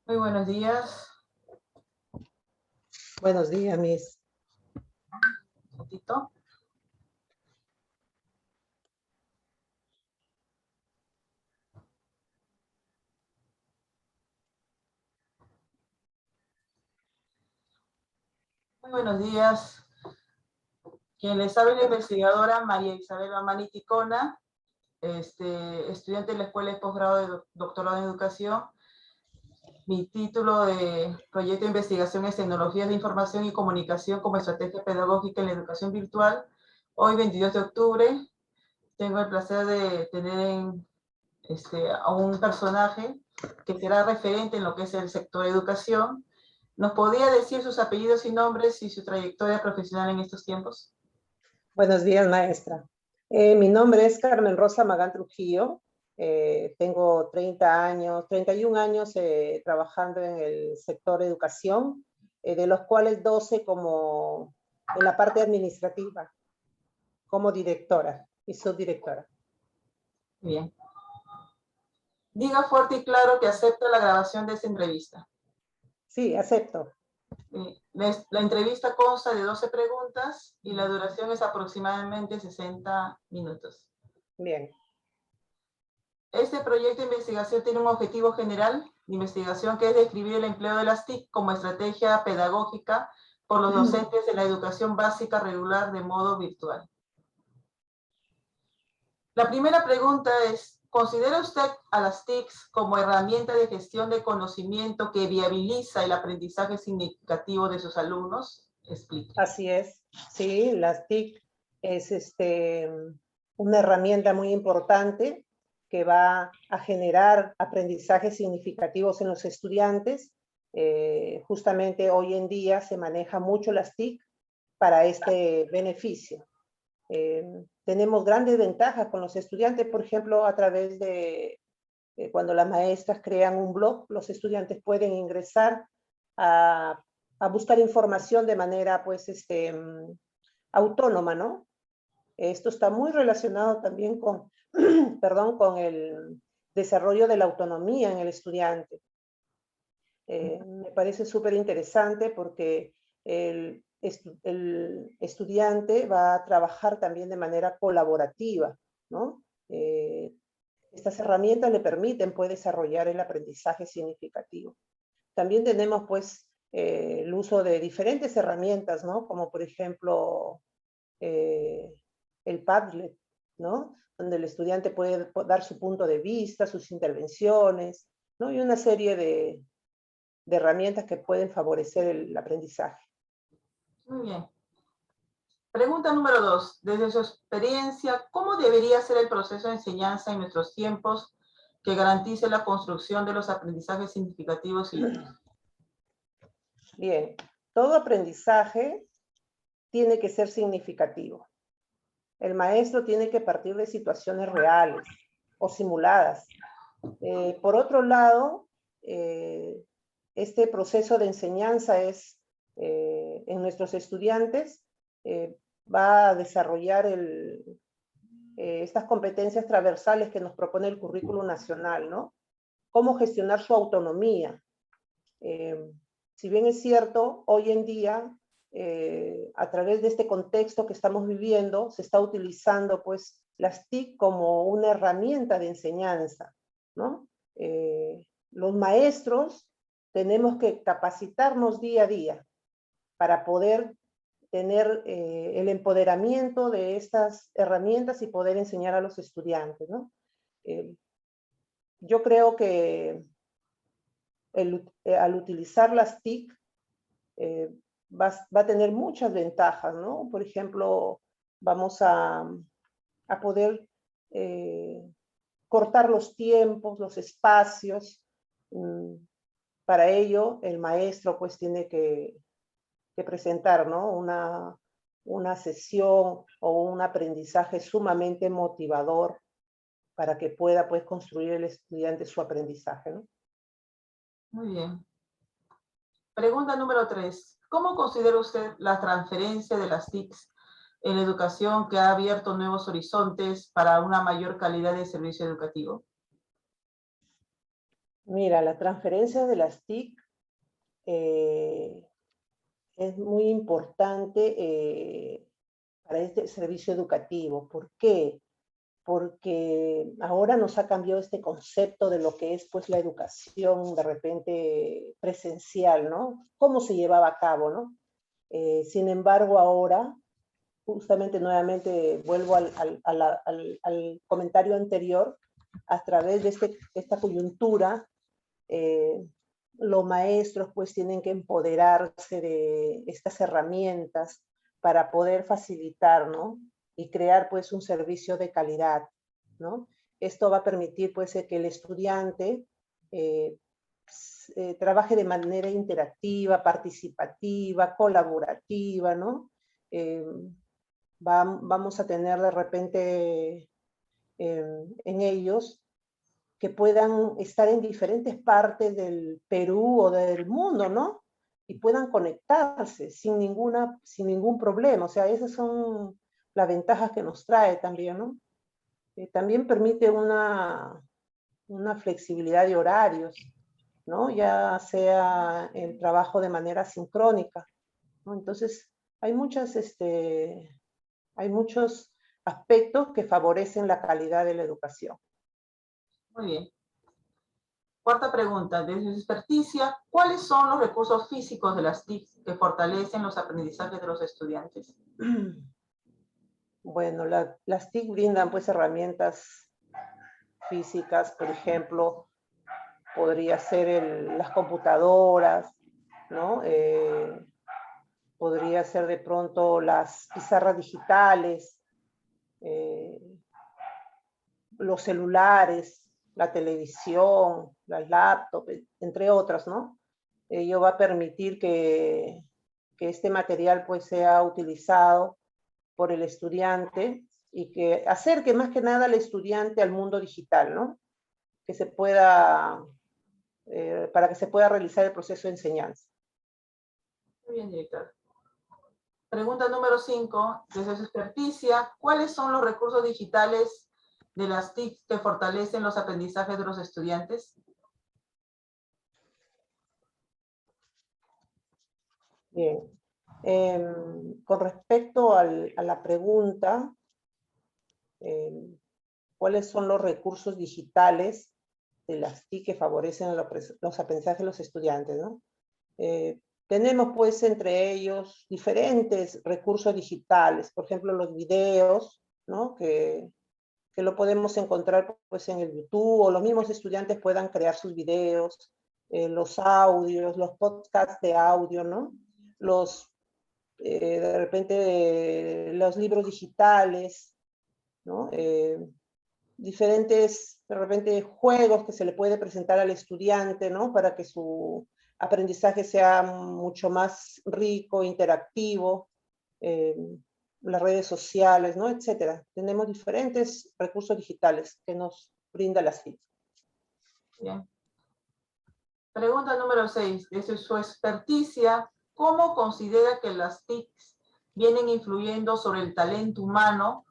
Muy buenos días. Buenos días, Miss. Un ratito. Muy buenos días. Quien les habla es la investigadora María Isabel Mamani Ticona, estudiante de la Escuela de Posgrado de Doctorado en Educación. Mi título de proyecto de investigación es Tecnologías de Información y Comunicación como Estrategia Pedagógica en la Educación Virtual. Hoy, 22 de octubre, tengo el placer de tener a un personaje que será referente en lo que es el sector de educación. ¿Nos podría decir sus apellidos y nombres y su trayectoria profesional en estos tiempos? Buenos días, maestra. Mi nombre es Carmen Rosa Magán Trujillo. Tengo 31 años trabajando en el sector educación, de los cuales 12 como en la parte administrativa, como directora y subdirectora. Bien. Diga fuerte y claro que acepta la grabación de esta entrevista. Sí, acepto. La entrevista consta de 12 preguntas y la duración es aproximadamente 60 minutos. Bien. Este proyecto de investigación tiene un objetivo general de investigación que es describir el empleo de las TIC como estrategia pedagógica por los docentes de la educación básica regular de modo virtual. La primera pregunta es, ¿considera usted a las TICs como herramienta de gestión de conocimiento que viabiliza el aprendizaje significativo de sus alumnos? Explique. Así es. Sí, las TIC es una herramienta muy importante que va a generar aprendizajes significativos en los estudiantes. Justamente hoy en día se maneja mucho las TIC para este beneficio. Tenemos grandes ventajas con los estudiantes, por ejemplo, a través de cuando las maestras crean un blog, los estudiantes pueden ingresar a, a buscar información de manera pues autónoma, ¿no? Esto está muy relacionado también con, perdón, con el desarrollo de la autonomía en el estudiante. Me parece súper interesante porque el estudiante va a trabajar también de manera colaborativa, ¿no? Estas herramientas le permiten pues, desarrollar el aprendizaje significativo. También tenemos pues el uso de diferentes herramientas, ¿no? Como por ejemplo el Padlet, ¿no? Donde el estudiante puede dar su punto de vista, sus intervenciones, ¿no? Y una serie de herramientas que pueden favorecer el aprendizaje. Muy bien. Pregunta número 2. Desde su experiencia, ¿cómo debería ser el proceso de enseñanza en nuestros tiempos que garantice la construcción de los aprendizajes significativos y útiles? Bien, todo aprendizaje tiene que ser significativo. El maestro tiene que partir de situaciones reales o simuladas. Por otro lado, este proceso de enseñanza en nuestros estudiantes va a desarrollar estas competencias transversales que nos propone el currículo nacional, ¿no? Cómo gestionar su autonomía. Si bien es cierto, hoy en día, a través de este contexto que estamos viviendo, se está utilizando pues las TIC como una herramienta de enseñanza, ¿no? Los maestros tenemos que capacitarnos día a día para poder tener el empoderamiento de estas herramientas y poder enseñar a los estudiantes, ¿no? Yo creo que al utilizar las TIC va a tener muchas ventajas, ¿no? Por ejemplo, vamos a poder cortar los tiempos, los espacios. Para ello, el maestro pues tiene que presentar, ¿no? Una sesión o un aprendizaje sumamente motivador para que pueda pues construir el estudiante su aprendizaje, ¿no? Muy bien. Pregunta número 3. ¿Cómo considera usted la transferencia de las TICs en la educación que ha abierto nuevos horizontes para una mayor calidad de servicio educativo? Mira, la transferencia de las TIC es muy importante para este servicio educativo. ¿Por qué? Porque ahora nos ha cambiado este concepto de lo que es pues la educación de repente presencial, ¿no? Cómo se llevaba a cabo, ¿no? Sin embargo, ahora, justamente nuevamente vuelvo al comentario anterior, a través de esta coyuntura, eh, los maestros pues tienen que empoderarse de estas herramientas para poder facilitar, ¿no? Y crear pues un servicio de calidad, ¿no? Esto va a permitir pues que el estudiante trabaje de manera interactiva, participativa, colaborativa, ¿no? Eh, vamos a tener de repente en ellos que puedan estar en diferentes partes del Perú o del mundo, ¿no? Y puedan conectarse sin ningún problema. O sea, esas son las ventajas que nos trae también, ¿no? También permite una flexibilidad de horarios, ¿no? Ya sea el trabajo de manera sincrónica, ¿no? Entonces, hay muchos aspectos que favorecen la calidad de la educación. Muy bien. Cuarta pregunta, desde su experticia, ¿cuáles son los recursos físicos de las TIC que fortalecen los aprendizajes de los estudiantes? Bueno, las TIC brindan pues herramientas físicas, por ejemplo, podría ser las computadoras, ¿no? Podría ser de pronto las pizarras digitales, eh, los celulares, la televisión, las laptops, entre otras, ¿no? Ello va a permitir que este material pues sea utilizado por el estudiante y que acerque más que nada al estudiante al mundo digital, ¿no? Que se pueda, para que se pueda realizar el proceso de enseñanza. Muy bien, director. Pregunta número 5, desde su experticia, ¿cuáles son los recursos digitales de las TIC que fortalecen los aprendizajes de los estudiantes? Bien. Con respecto a la pregunta, ¿cuáles son los recursos digitales de las TIC que favorecen los aprendizajes de los estudiantes, ¿no? Tenemos pues entre ellos diferentes recursos digitales, por ejemplo los videos, ¿no? Que lo podemos encontrar pues en el YouTube, o los mismos estudiantes puedan crear sus videos, los audios, los podcasts de audio, ¿no? De repente los libros digitales, ¿no? Diferentes, de repente, juegos que se le puede presentar al estudiante, ¿no? Para que su aprendizaje sea mucho más rico, interactivo, las redes sociales, ¿no? Etcétera. Tenemos diferentes recursos digitales que nos brinda la CIT. Bien. Pregunta número 6, desde su experticia, ¿cómo considera que las TIC vienen influyendo sobre el talento humano,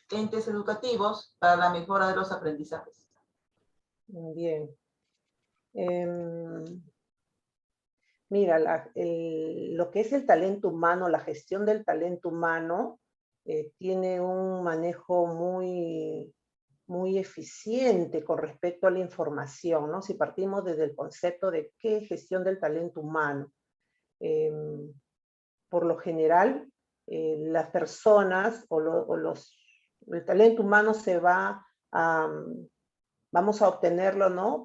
entes educativos, para la mejora de los aprendizajes? Bien. Mira, lo que es el talento humano, la gestión del talento humano, tiene un manejo muy eficiente con respecto a la información, ¿no? Si partimos desde el concepto de qué es gestión del talento humano. Por lo general, las personas el talento humano vamos a obtenerlo, ¿no?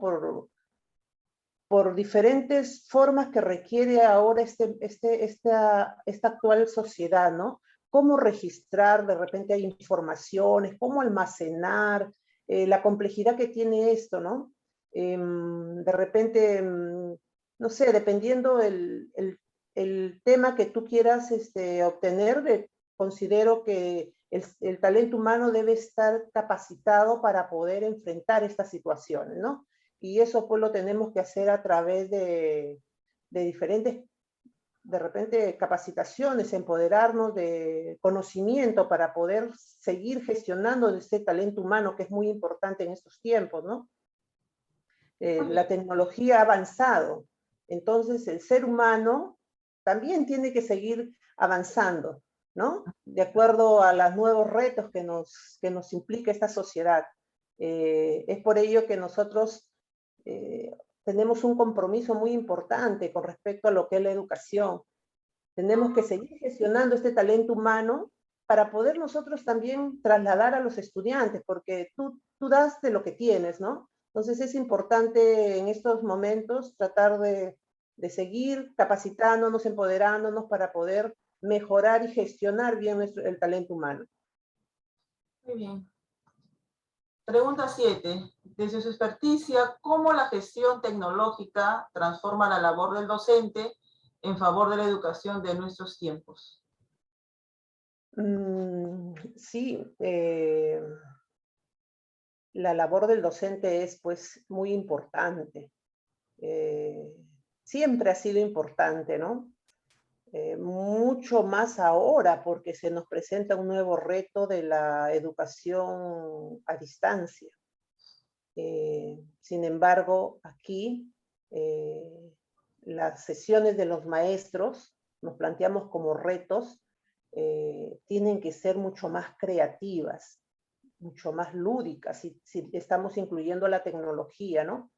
Por diferentes formas que requiere ahora esta actual sociedad, ¿no? Cómo registrar, de repente hay informaciones, cómo almacenar, la complejidad que tiene esto, ¿no? De repente, no sé, dependiendo el tema que tú quieras obtener, considero que el talento humano debe estar capacitado para poder enfrentar estas situaciones, ¿no? Y eso pues lo tenemos que hacer a través de diferentes, de repente, capacitaciones, empoderarnos de conocimiento para poder seguir gestionando este talento humano que es muy importante en estos tiempos, ¿no? La tecnología ha avanzado, entonces el ser humano también tiene que seguir avanzando, ¿no? De acuerdo a los nuevos retos que nos implica esta sociedad. Es por ello que nosotros tenemos un compromiso muy importante con respecto a lo que es la educación. Tenemos que seguir gestionando este talento humano para poder nosotros también trasladar a los estudiantes, porque tú das de lo que tienes, ¿no? Entonces es importante en estos momentos tratar de seguir capacitándonos, empoderándonos para poder mejorar y gestionar bien el talento humano. Muy bien. Pregunta 7. Desde su experticia, ¿cómo la gestión tecnológica transforma la labor del docente en favor de la educación de nuestros tiempos? Sí, la labor del docente es pues muy importante. Siempre ha sido importante, ¿no? Mucho más ahora porque se nos presenta un nuevo reto de la educación a distancia. Sin embargo, aquí las sesiones de los maestros, nos planteamos como retos, tienen que ser mucho más creativas, mucho más lúdicas, si estamos incluyendo la tecnología, ¿no?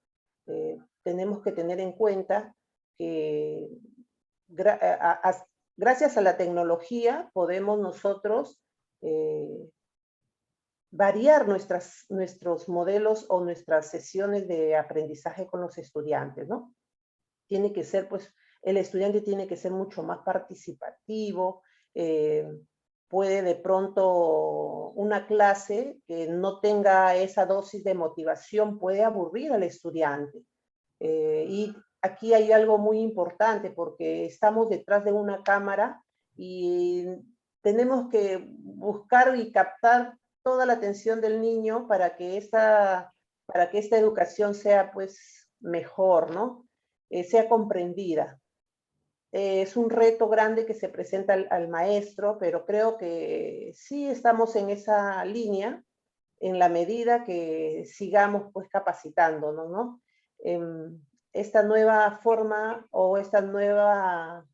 Tenemos que tener en cuenta que gracias a la tecnología podemos nosotros variar nuestros modelos o nuestras sesiones de aprendizaje con los estudiantes, ¿no? Tiene que ser, pues, el estudiante tiene que ser mucho más participativo, puede de pronto una clase que no tenga esa dosis de motivación, puede aburrir al estudiante. Y aquí hay algo muy importante porque estamos detrás de una cámara y tenemos que buscar y captar toda la atención del niño para que esta educación sea pues mejor, ¿no? Sea comprendida. Es un reto grande que se presenta al maestro, pero creo que sí estamos en esa línea en la medida que sigamos pues capacitándonos, ¿no? Esta nueva forma o esta nueva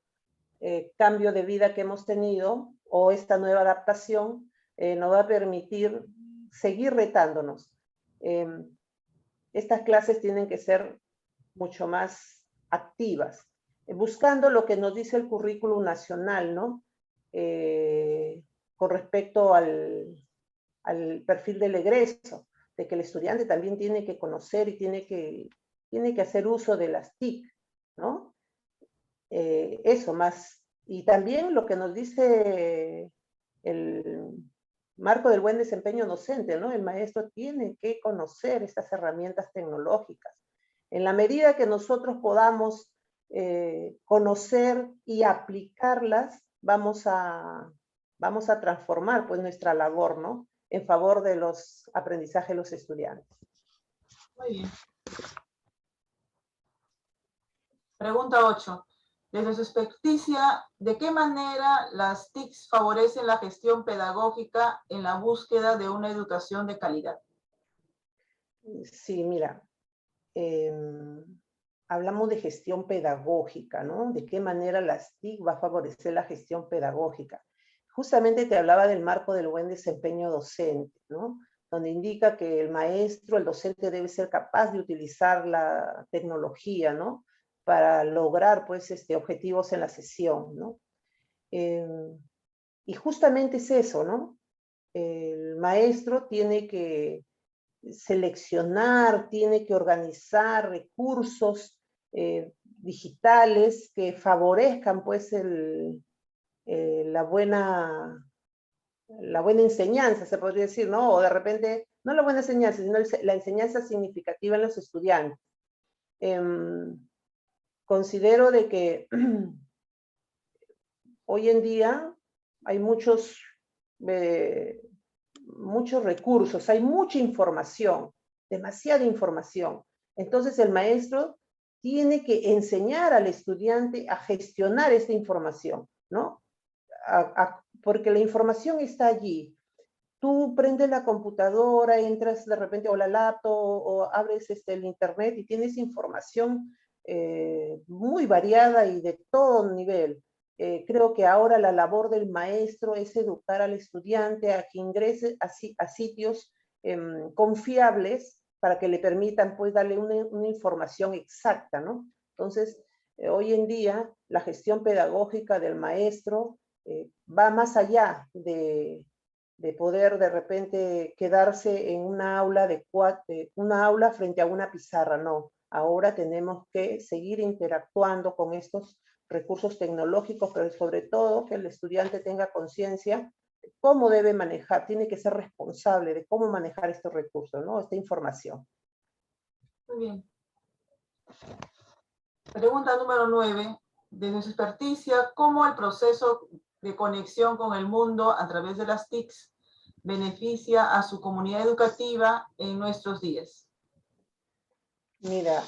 cambio de vida que hemos tenido o esta nueva adaptación nos va a permitir seguir retándonos. Estas clases tienen que ser mucho más activas, buscando lo que nos dice el currículum nacional, ¿no? Con respecto al perfil del egreso, de que el estudiante también tiene que conocer y tiene que hacer uso de las TIC, ¿no? Eso más. Y también lo que nos dice el marco del buen desempeño docente, ¿no? El maestro tiene que conocer estas herramientas tecnológicas. En la medida que nosotros podamos conocer y aplicarlas, vamos a transformar pues nuestra labor, ¿no? En favor de los aprendizajes de los estudiantes. Muy bien. Pregunta 8. Desde su experticia, ¿de qué manera las TICs favorecen la gestión pedagógica en la búsqueda de una educación de calidad? Sí, mira, hablamos de gestión pedagógica, ¿no? ¿De qué manera las TIC va a favorecer la gestión pedagógica? Justamente te hablaba del marco del buen desempeño docente, ¿no? Donde indica que el maestro, el docente debe ser capaz de utilizar la tecnología, ¿no? Para lograr, pues, objetivos en la sesión, ¿no? Y justamente es eso, ¿no? El maestro tiene que seleccionar, tiene que organizar recursos digitales que favorezcan, pues, la buena enseñanza, se podría decir, ¿no? O de repente, no la buena enseñanza, sino la enseñanza significativa en los estudiantes. Considero de que hoy en día hay muchos recursos, hay mucha información, demasiada información. Entonces el maestro tiene que enseñar al estudiante a gestionar esta información, ¿no? Porque la información está allí. tú prendes la computadora, entras de repente o la laptop o abres el internet y tienes información muy variada y de todo nivel. Creo que ahora la labor del maestro es educar al estudiante a que ingrese a sitios confiables para que le permitan pues darle una información exacta, ¿no? Entonces, hoy en día la gestión pedagógica del maestro va más allá de poder de repente quedarse en una aula, una aula frente a una pizarra, no. Ahora tenemos que seguir interactuando con estos recursos tecnológicos, pero sobre todo que el estudiante tenga conciencia de cómo debe manejar, tiene que ser responsable de cómo manejar estos recursos, ¿no? Esta información. Muy bien. Pregunta número 9. Desde su experticia, ¿cómo el proceso de conexión con el mundo a través de las TICs beneficia a su comunidad educativa en nuestros días? Mira,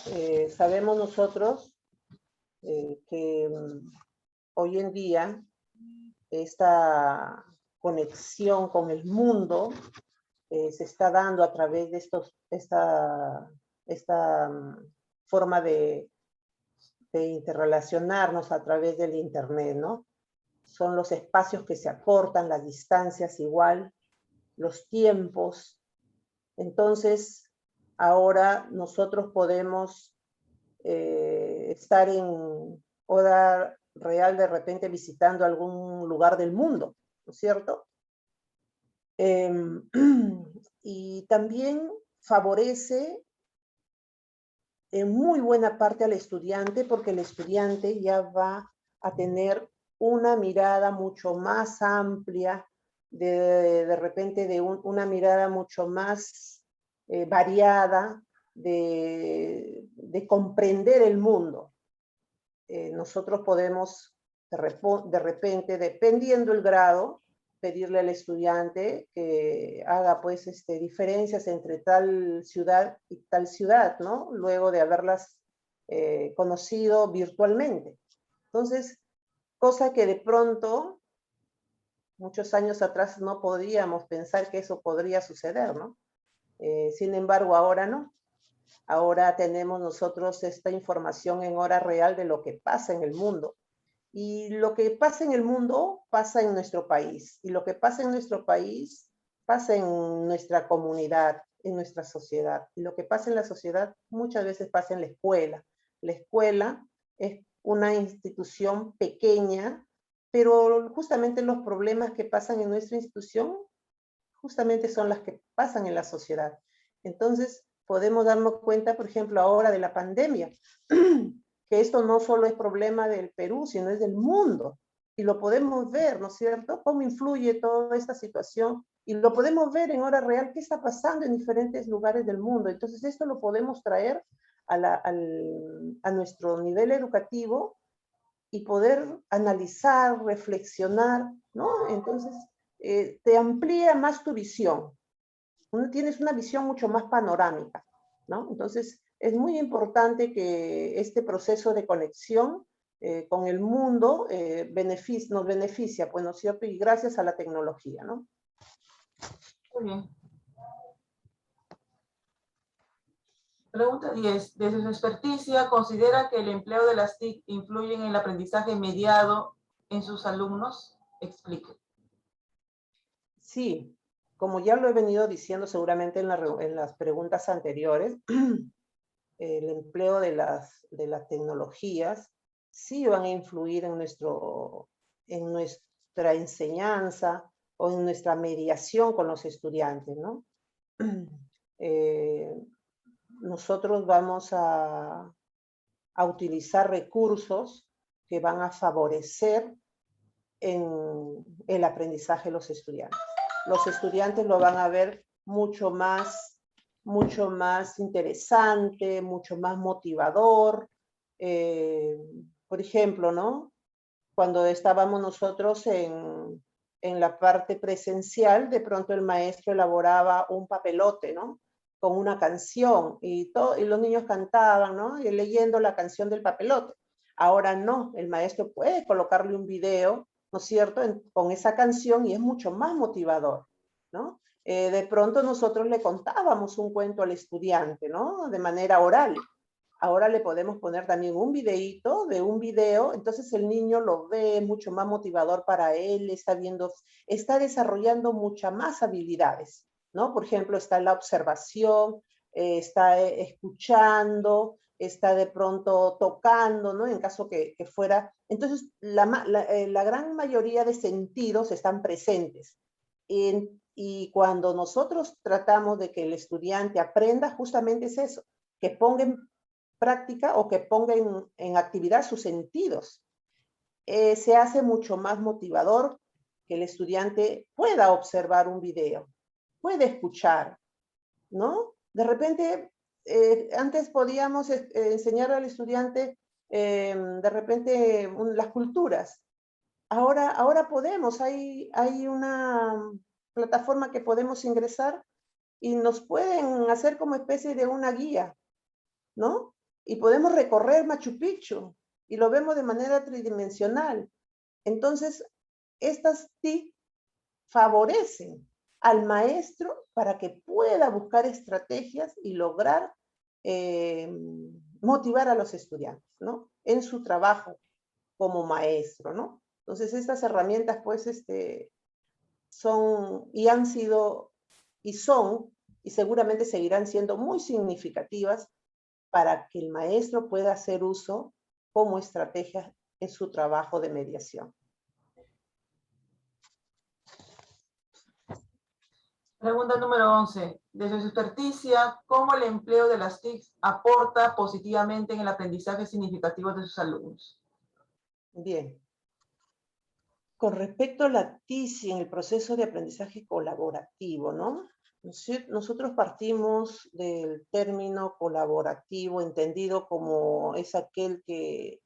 sabemos nosotros que hoy en día esta conexión con el mundo se está dando a través de esta forma de interrelacionarnos a través del internet, ¿no? Son los espacios que se acortan, las distancias igual, los tiempos. Entonces, ahora nosotros podemos estar en hora real de repente visitando algún lugar del mundo, ¿no es cierto? Y también favorece en muy buena parte al estudiante porque el estudiante ya va a tener una mirada mucho más amplia, de repente una mirada mucho más variada, de comprender el mundo. Nosotros podemos de repente, dependiendo el grado, pedirle al estudiante que haga pues diferencias entre tal ciudad y tal ciudad, ¿no? Luego de haberlas conocido virtualmente. Entonces, cosa que de pronto, muchos años atrás no podíamos pensar que eso podría suceder, ¿no? Sin embargo, ahora no. Ahora tenemos nosotros esta información en hora real de lo que pasa en el mundo. Y lo que pasa en el mundo pasa en nuestro país. Y lo que pasa en nuestro país pasa en nuestra comunidad, en nuestra sociedad. Y lo que pasa en la sociedad muchas veces pasa en la escuela. La escuela es una institución pequeña, pero justamente los problemas que pasan en nuestra institución justamente son las que pasan en la sociedad. Entonces, podemos darnos cuenta, por ejemplo, ahora de la pandemia, que esto no solo es problema del Perú, sino es del mundo. Y lo podemos ver, ¿no es cierto? Cómo influye toda esta situación. Y lo podemos ver en hora real, qué está pasando en diferentes lugares del mundo. Entonces, esto lo podemos traer a nuestro nivel educativo y poder analizar, reflexionar, ¿no? Entonces, te amplía más tu visión. Tienes una visión mucho más panorámica, ¿no? Entonces, es muy importante que este proceso de conexión con el mundo nos beneficia, pues, ¿no es cierto? Y gracias a la tecnología, ¿no? Muy bien. Pregunta 10. Desde su experticia, ¿considera que el empleo de las TIC influye en el aprendizaje mediado en sus alumnos? Explique. Sí, como ya lo he venido diciendo seguramente en las preguntas anteriores, el empleo de las tecnologías sí van a influir en nuestra enseñanza o en nuestra mediación con los estudiantes, ¿no? Nosotros vamos a utilizar recursos que van a favorecer en el aprendizaje de los estudiantes. Los estudiantes lo van a ver mucho más interesante, mucho más motivador. Por ejemplo, ¿no? Cuando estábamos nosotros en la parte presencial, de pronto el maestro elaboraba un papelote, ¿no? Con una canción y los niños cantaban, ¿no? Y leyendo la canción del papelote. Ahora no, el maestro puede colocarle un video, ¿no es cierto?, con esa canción y es mucho más motivador, ¿no? de pronto nosotros le contábamos un cuento al estudiante, ¿no? De manera oral. Ahora le podemos poner también un videíto de un video, entonces el niño lo ve mucho más motivador para él, está desarrollando muchas más habilidades, ¿no? Por ejemplo, está la observación, está escuchando, está de pronto tocando, ¿no? En caso que fuera. Entonces, la gran mayoría de sentidos están presentes. Y cuando nosotros tratamos de que el estudiante aprenda, justamente es eso, que ponga en práctica o que ponga en actividad sus sentidos. Se hace mucho más motivador que el estudiante pueda observar un video, puede escuchar, ¿no? De repente, antes podíamos enseñar al estudiante de repente las culturas. Ahora podemos, hay una plataforma que podemos ingresar y nos pueden hacer como especie de una guía, ¿no? Y podemos recorrer Machu Picchu y lo vemos de manera tridimensional. Entonces, estas TIC favorecen al maestro para que pueda buscar estrategias y lograr motivar a los estudiantes, ¿no? En su trabajo como maestro, ¿no? Entonces, estas herramientas, pues, son y han sido y son y seguramente seguirán siendo muy significativas para que el maestro pueda hacer uso como estrategia en su trabajo de mediación. Pregunta número 11. Desde su experticia, ¿cómo el empleo de las TIC aporta positivamente en el aprendizaje significativo de sus alumnos? Bien. Con respecto a la TIC en el proceso de aprendizaje colaborativo, ¿no? Nosotros partimos del término colaborativo, entendido como es aquel que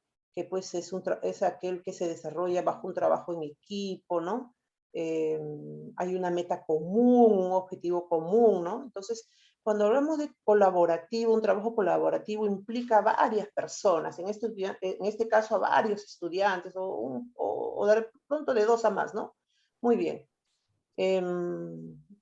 pues es aquel que se desarrolla bajo un trabajo en equipo, ¿no? Hay una meta común, un objetivo común, ¿no? Entonces, cuando hablamos de colaborativo, un trabajo colaborativo implica a varias personas, en este caso a varios estudiantes o de pronto de 2 a más, ¿no? Muy bien.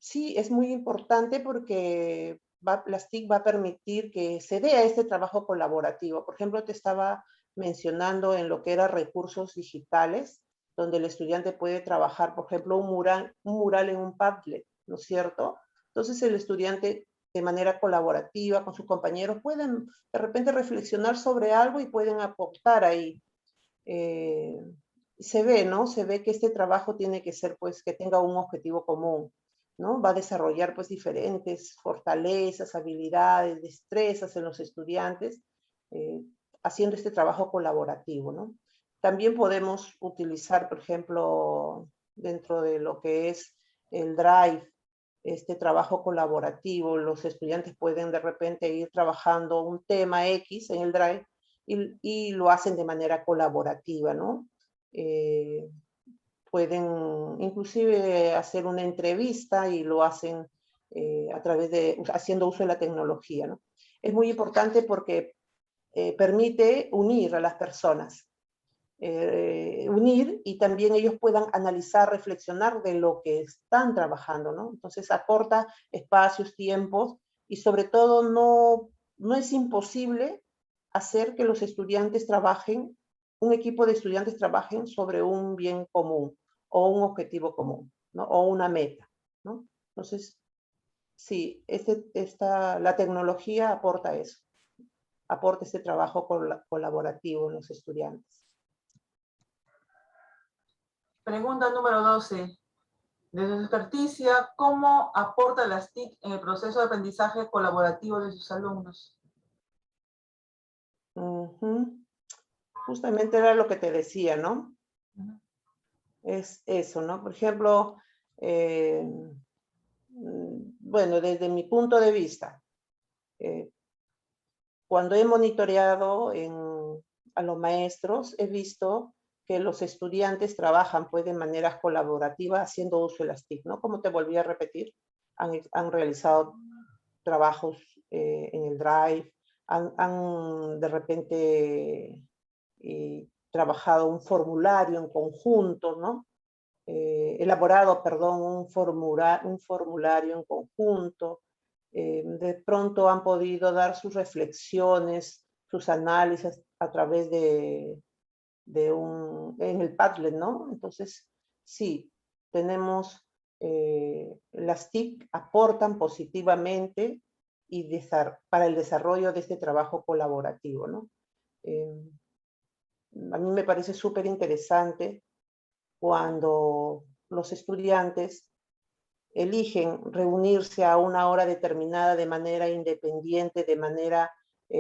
Sí, es muy importante porque las TIC va a permitir que se dé a este trabajo colaborativo. Por ejemplo, te estaba mencionando en lo que era recursos digitales, donde el estudiante puede trabajar, por ejemplo, un mural en un Padlet, ¿no es cierto? Entonces el estudiante de manera colaborativa con sus compañeros pueden de repente reflexionar sobre algo y pueden aportar ahí. Se ve, ¿no? Se ve que este trabajo tiene que ser, pues, que tenga un objetivo común, ¿no? Va a desarrollar, pues, diferentes fortalezas, habilidades, destrezas en los estudiantes, eh, haciendo este trabajo colaborativo, ¿no? También podemos utilizar, por ejemplo, dentro de lo que es el Drive, este trabajo colaborativo, los estudiantes pueden de repente ir trabajando un tema X en el Drive y lo hacen de manera colaborativa, ¿no? Pueden inclusive hacer una entrevista y lo hacen a través de, haciendo uso de la tecnología, ¿no? Es muy importante porque permite unir a las personas, unir y también ellos puedan analizar, reflexionar de lo que están trabajando, ¿no? Entonces acorta espacios, tiempos y sobre todo no es imposible hacer que los estudiantes trabajen, un equipo de estudiantes trabajen sobre un bien común o un objetivo común, ¿no? O una meta, ¿no? Entonces, sí, la tecnología aporta eso, aporta este trabajo colaborativo en los estudiantes. Pregunta número 12. Desde su experticia, ¿cómo aporta las TIC en el proceso de aprendizaje colaborativo de sus alumnos? Justamente era lo que te decía, ¿no? Es eso, ¿no? Por ejemplo, bueno, desde mi punto de vista, cuando he monitoreado a los maestros, he visto que los estudiantes trabajan pues de manera colaborativa haciendo uso de las TIC, ¿no? Como te volví a repetir, han realizado trabajos en el Drive, han de repente trabajado un formulario en conjunto, ¿no? elaborado, perdón, un formulario en conjunto. De pronto han podido dar sus reflexiones, sus análisis a través en el Padlet, ¿no? Entonces, sí, tenemos, las TIC aportan positivamente para el desarrollo de este trabajo colaborativo, ¿no? A mí me parece súper interesante cuando los estudiantes eligen reunirse a una hora determinada de manera independiente, de manera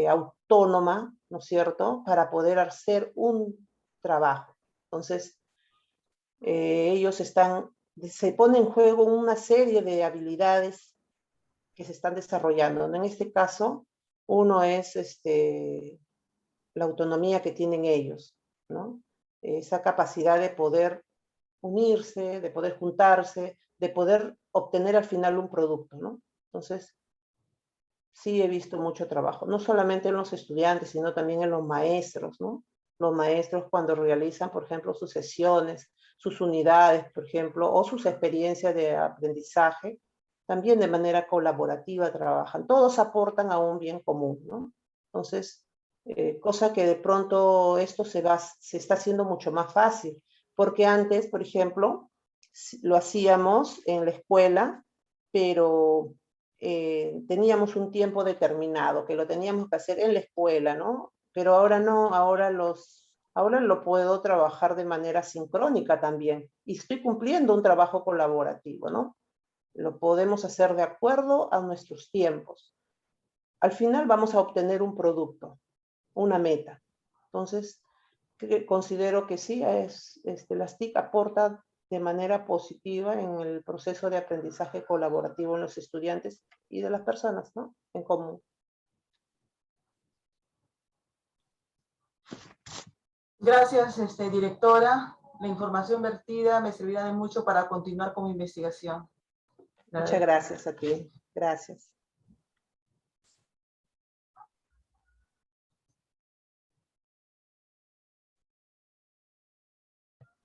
autónoma, ¿no es cierto?, para poder hacer un trabajo. Entonces, ellos se pone en juego una serie de habilidades que se están desarrollando, ¿no? En este caso, uno es la autonomía que tienen ellos, ¿no? Esa capacidad de poder unirse, de poder juntarse, de poder obtener al final un producto, ¿no? Entonces, sí he visto mucho trabajo, no solamente en los estudiantes, sino también en los maestros, ¿no? Los maestros cuando realizan, por ejemplo, sus sesiones, sus unidades, por ejemplo, o sus experiencias de aprendizaje, también de manera colaborativa trabajan. Todos aportan a un bien común, ¿no? Entonces, cosa que de pronto esto se está haciendo mucho más fácil, porque antes, por ejemplo, lo hacíamos en la escuela, pero teníamos un tiempo determinado, que lo teníamos que hacer en la escuela, ¿no? Pero ahora no, ahora lo puedo trabajar de manera sincrónica también, y estoy cumpliendo un trabajo colaborativo, ¿no? Lo podemos hacer de acuerdo a nuestros tiempos. Al final vamos a obtener un producto, una meta. Entonces, considero que sí, las TIC aportan de manera positiva en el proceso de aprendizaje colaborativo en los estudiantes y de las personas, ¿no?, en común. Gracias, directora. La información vertida me servirá de mucho para continuar con mi investigación. Muchas gracias a ti. Gracias.